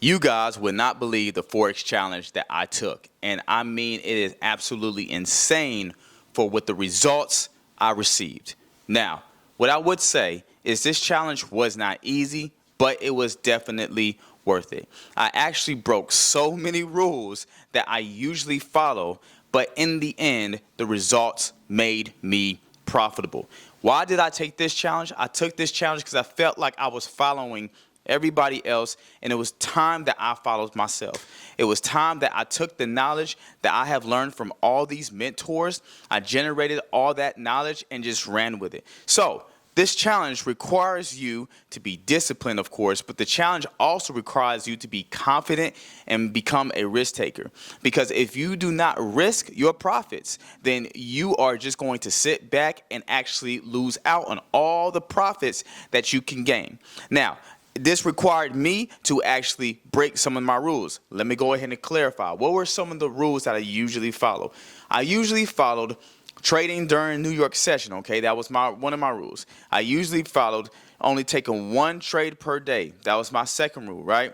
You guys would not believe the Forex challenge that I took. And I mean, it is absolutely insane for what the results I received. Now, what I would say is this challenge was not easy, but it was definitely worth it. I actually broke so many rules that I usually follow, but in the end, the results made me profitable. Why did I take this challenge? I took this challenge because I felt like I was following everybody else, and it was time that I followed myself. It was time that I took the knowledge that I have learned from all these mentors. I generated all that knowledge and just ran with it. So this challenge requires you to be disciplined, of course, but the challenge also requires you to be confident and become a risk taker. Because if you do not risk your profits, then you are just going to sit back and actually lose out on all the profits that you can gain. Now, this required me to actually break some of my rules. Let me go ahead and clarify. What were some of the rules that I usually follow? I usually followed trading during New York session, okay? That was one of my rules. I usually followed only taking one trade per day. That was my second rule, right?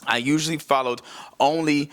I usually followed only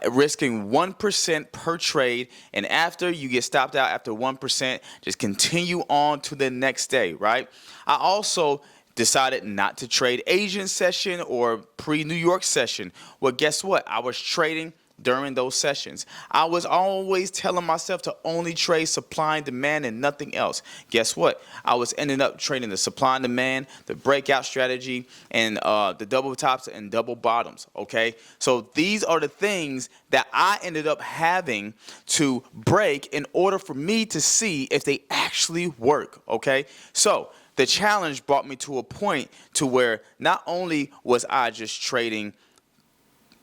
risking 1% per trade, and after you get stopped out after 1%, just continue on to the next day, right? I also decided not to trade Asian session or pre-New York session. Well, guess what? I was trading during those sessions. I was always telling myself to only trade supply and demand and nothing else. Guess what? I was ending up trading the supply and demand, the breakout strategy, and the double tops and double bottoms, okay? So these are the things that I ended up having to break in order for me to see if they actually work, okay? So the challenge brought me to a point to where not only was I just trading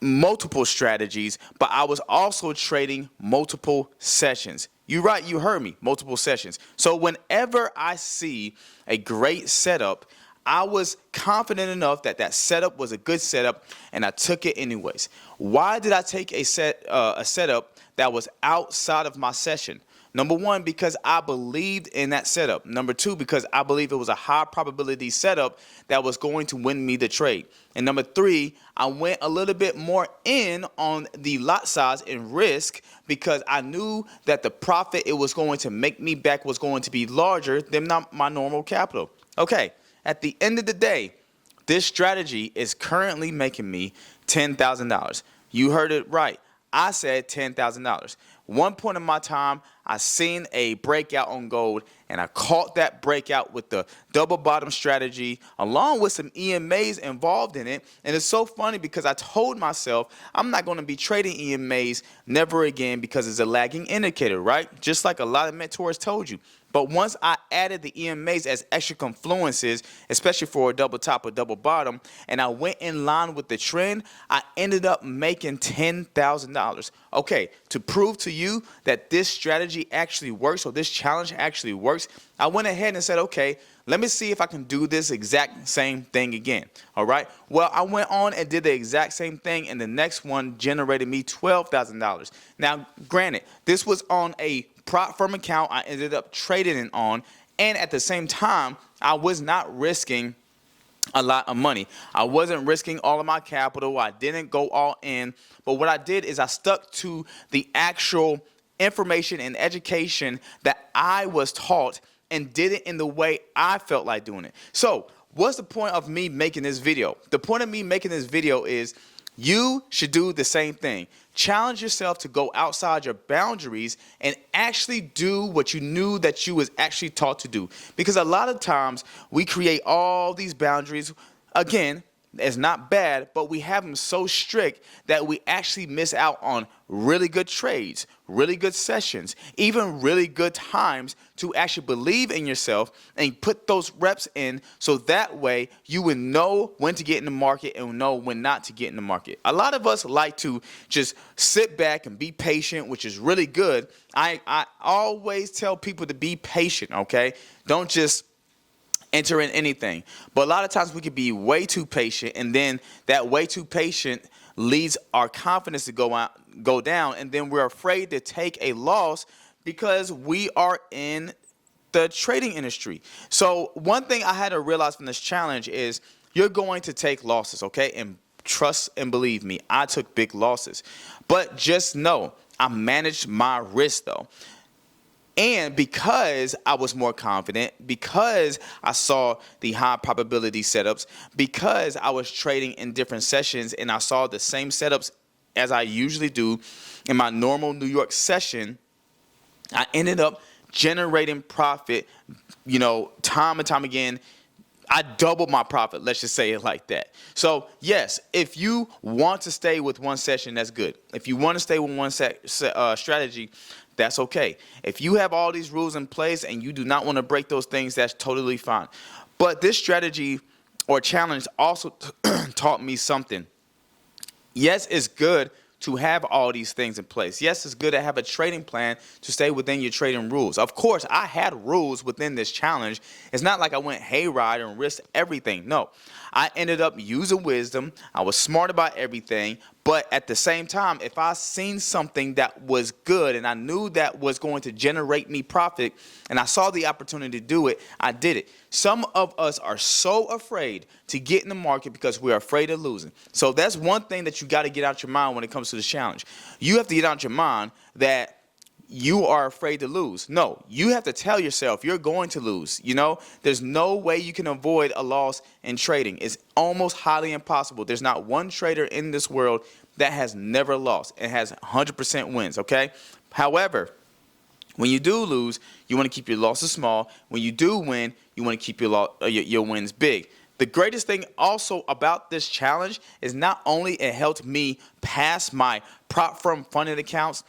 multiple strategies, but I was also trading multiple sessions. You're right, you heard me, multiple sessions. So whenever I see a great setup, I was confident enough that that setup was a good setup, and I took it anyways. Why did I take a setup that was outside of my session? Number one, because I believed in that setup. Number two, because I believed it was a high probability setup that was going to win me the trade. And number three, I went a little bit more in on the lot size and risk because I knew that the profit it was going to make me back was going to be larger than my normal capital. Okay, at the end of the day, this strategy is currently making me $10,000. You heard it right. I said $10,000. One point in my time, I seen a breakout on gold, and I caught that breakout with the double bottom strategy, along with some EMAs involved in it. And it's so funny because I told myself I'm not going to be trading EMAs never again because it's a lagging indicator, right? Just like a lot of mentors told you. But once I added the EMAs as extra confluences, especially for a double top or double bottom, and I went in line with the trend, I ended up making $10,000. Okay, to prove to you that this strategy actually works, or this challenge actually works, I went ahead and said, okay, let me see if I can do this exact same thing again. All right. Well, I went on and did the exact same thing, and the next one generated me $12,000. Now, granted, this was on a prop firm account I ended up trading it on, and at the same time, I was not risking a lot of money. I wasn't risking all of my capital. I didn't go all in. But what I did is I stuck to the actual information and education that I was taught and did it in the way I felt like doing it. So what's the point of me making this video? The point of me making this video is you should do the same thing. Challenge yourself to go outside your boundaries and actually do what you knew that you was actually taught to do. Because a lot of times we create all these boundaries. Again, it's not bad, but we have them so strict that we actually miss out on really good trades, really good sessions, even really good times to actually believe in yourself and put those reps in, so that way you would know when to get in the market and know when not to get in the market. A lot of us like to just sit back and be patient, which is really good. I always tell people to be patient, okay? Don't just enter in anything. But a lot of times we could be way too patient, and then that way too patient leads our confidence to go down, and then we're afraid to take a loss because we are in the trading industry. So one thing I had to realize from this challenge is you're going to take losses, okay? And trust and believe me, I took big losses. But just know, I managed my risk though. And because I was more confident, because I saw the high probability setups, because I was trading in different sessions and I saw the same setups as I usually do in my normal New York session, I ended up generating profit, time and time again. I doubled my profit. Let's just say it like that. So yes, if you want to stay with one session, that's good. If you want to stay with one strategy, that's okay. If you have all these rules in place and you do not want to break those things, that's totally fine. But this strategy or challenge also taught me something. Yes, it's good to have all these things in place. Yes, it's good to have a trading plan to stay within your trading rules. Of course, I had rules within this challenge. It's not like I went haywire and risked everything. No, I ended up using wisdom. I was smart about everything. But at the same time, if I seen something that was good and I knew that was going to generate me profit and I saw the opportunity to do it, I did it. Some of us are so afraid to get in the market because we're afraid of losing. So that's one thing that you got to get out your mind when it comes to the challenge. You have to get out your mind that you are afraid to lose. No, you have to tell yourself you're going to lose. There's no way you can avoid a loss in trading. It's almost highly impossible. There's not one trader in this world that has never lost and has 100% wins, okay? However, when you do lose, you want to keep your losses small. When you do win, you want to keep your wins big. The greatest thing also about this challenge is not only it helped me pass my prop firm funded accounts,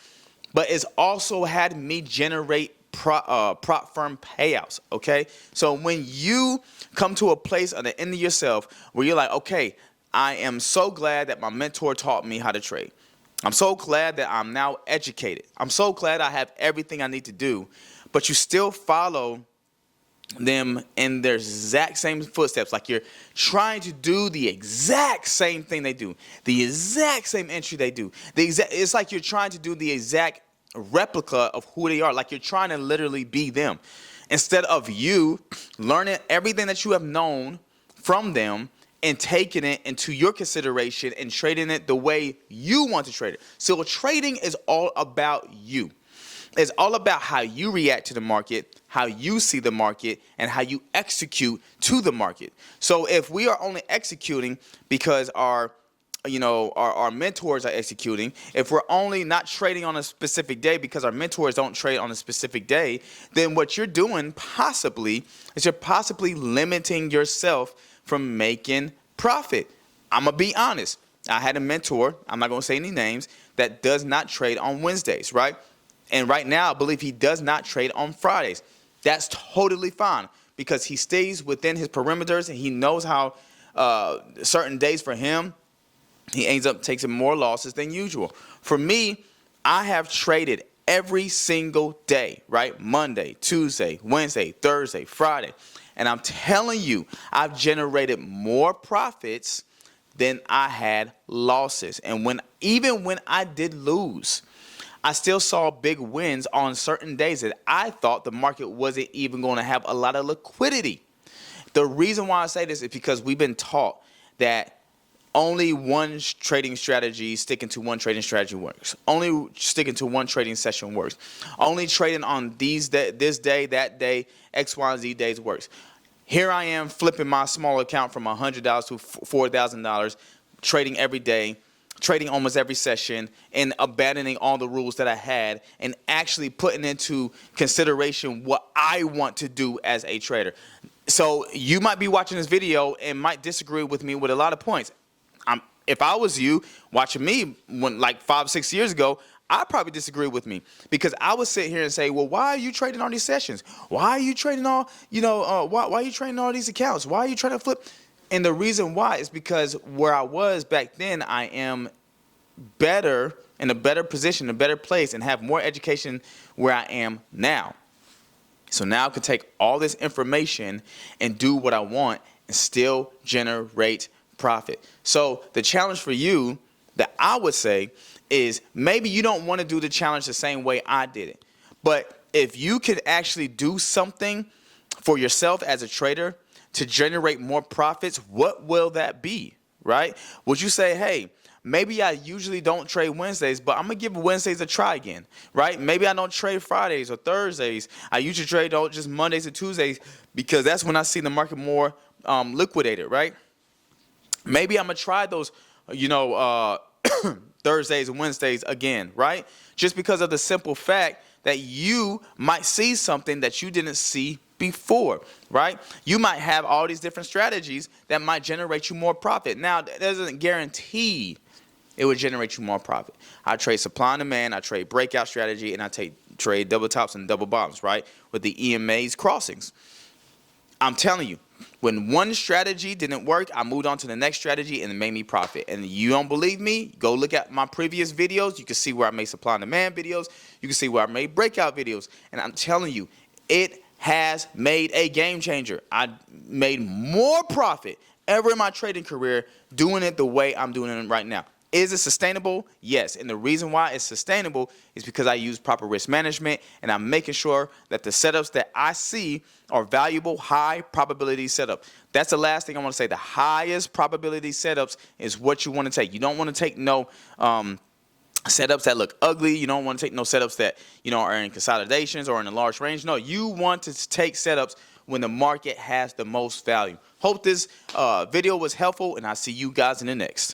but it's also had me generate prop firm payouts, okay? So when you come to a place at the end of yourself where you're like, okay, I am so glad that my mentor taught me how to trade. I'm so glad that I'm now educated. I'm so glad I have everything I need to do, but you still follow them in their exact same footsteps. Like you're trying to do the exact same thing they do, the exact same entry they do. It's like you're trying to do the exact replica of who they are. Like you're trying to literally be them. Instead of you learning everything that you have known from them and taking it into your consideration and trading it the way you want to trade it. So trading is all about you. It's all about how you react to the market, how you see the market, and how you execute to the market. So if we are only executing because our mentors are executing, if we're only not trading on a specific day because our mentors don't trade on a specific day, then what you're doing possibly is you're possibly limiting yourself from making profit. I'm going to be honest. I had a mentor, I'm not going to say any names, that does not trade on Wednesdays, right? And right now, I believe he does not trade on Fridays. That's totally fine because he stays within his perimeters and he knows how certain days for him, he ends up taking more losses than usual. For me, I have traded every single day, right? Monday, Tuesday, Wednesday, Thursday, Friday. And I'm telling you, I've generated more profits than I had losses. And even when I did lose, I still saw big wins on certain days that I thought the market wasn't even going to have a lot of liquidity. The reason why I say this is because we've been taught that only one trading strategy, sticking to one trading strategy works. Only sticking to one trading session works. Only trading on this day, that day, X, Y, and Z days works. Here I am flipping my small account from $100 to $4,000, trading every day, trading almost every session, and abandoning all the rules that I had and actually putting into consideration what I want to do as a trader. So you might be watching this video and might disagree with me with a lot of points. If I was you watching me like 5-6 years ago, I'd probably disagree with me because I would sit here and say, well, why are you trading all these sessions? Why are you trading all, why are you trading all these accounts? Why are you trying to flip? And the reason why is because where I was back then, I am better, in a better position, a better place, and have more education where I am now. So now I can take all this information and do what I want and still generate profit. So the challenge for you that I would say is maybe you don't want to do the challenge the same way I did it. But if you could actually do something for yourself as a trader to generate more profits, what will that be? right? Would you say, hey, maybe I usually don't trade Wednesdays, but I'm going to give Wednesdays a try again, right? Maybe I don't trade Fridays or Thursdays. I usually trade just Mondays or Tuesdays because that's when I see the market more liquidated, right? Maybe I'm going to try those, Thursdays and Wednesdays again, right? Just because of the simple fact that you might see something that you didn't see before, right? You might have all these different strategies that might generate you more profit. Now, that doesn't guarantee it would generate you more profit. I trade supply and demand, I trade breakout strategy, and I trade double tops and double bottoms, right? With the EMA's crossings. I'm telling you, when one strategy didn't work, I moved on to the next strategy and it made me profit. And you don't believe me? Go look at my previous videos. You can see where I made supply and demand videos. You can see where I made breakout videos. And I'm telling you, it has made a game changer. I made more profit ever in my trading career doing it the way I'm doing it right now. Is it sustainable? Yes. And the reason why it's sustainable is because I use proper risk management and I'm making sure that the setups that I see are valuable, high probability setup. That's the last thing I want to say. The highest probability setups is what you want to take. You don't want to take no setups that look ugly. You don't want to take no setups that, are in consolidations or in a large range. No, you want to take setups when the market has the most value. Hope this video was helpful, and I'll see you guys in the next.